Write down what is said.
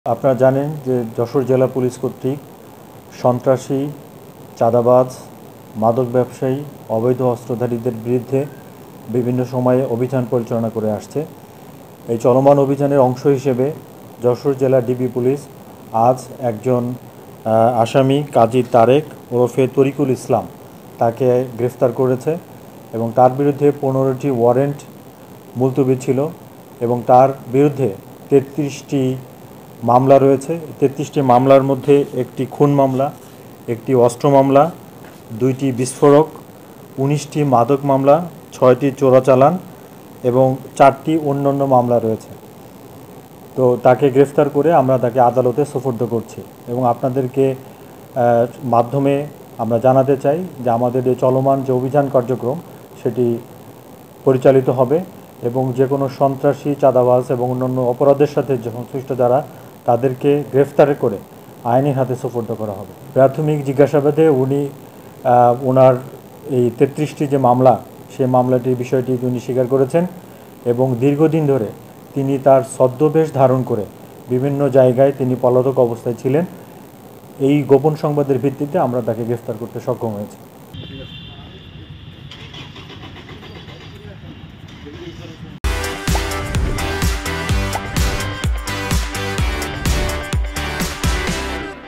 আপনারা জানেন যে যশোর জেলা পুলিশ কর্তৃক সন্ত্রাসী, চাঁদাবাজ, মাদক ব্যবসায়ী, অবৈধ অস্ত্রধারীদের বিরুদ্ধে বিভিন্ন সময়ে অভিযান পরিচালনা করে আসছে। এই চলমান অভিযানের অংশ হিসেবে যশোর জেলা ডিবি পুলিশ আজ একজন আসামি কাজী তারেক ওরফে তরিকুল ইসলাম তাকে গ্রেফতার করেছে এবং তার বিরুদ্ধে 15টি ওয়ারেন্ট মুলতবি ছিল এবং তার বিরুদ্ধে 33টি মামলা রয়েছে। 33টি মামলার মধ্যে একটি খুন মামলা, একটি অস্ত্র মামলা, 2টি বিস্ফোরক, 19টি মাদক মামলা, 6টি চোরাচালান এবং 4টি অন্যান্য মামলা রয়েছে। তো তাকে গ্রেফতার করে আমরা তাকে আদালতে সোপর্দ করছি এবং আপনাদেরকে মাধ্যমে আমরা জানাতে চাই যে আমাদের এই চলমান যে অভিযান কার্যক্রম সেটি পরিচালিত হবে এবং যে কোনো সন্ত্রাসী, চাঁদাবাজ এবং অন্যান্য অপরাধের সাথে সংশ্লিষ্ট যারা তাদেরকে গ্রেফতার করে আইনের হাতে সোপর্দ করা হবে। প্রাথমিক জিজ্ঞাসাবাদে ওনার এই 33টি যে মামলা, সেই মামলাটির বিষয়টি উনি স্বীকার করেছেন এবং দীর্ঘদিন ধরে তিনি তার ছদ্মবেশ ধারণ করে বিভিন্ন জায়গায় তিনি পলাতক অবস্থায় ছিলেন। এই গোপন সংবাদের ভিত্তিতে আমরা তাকে গ্রেফতার করতে সক্ষম হয়েছি।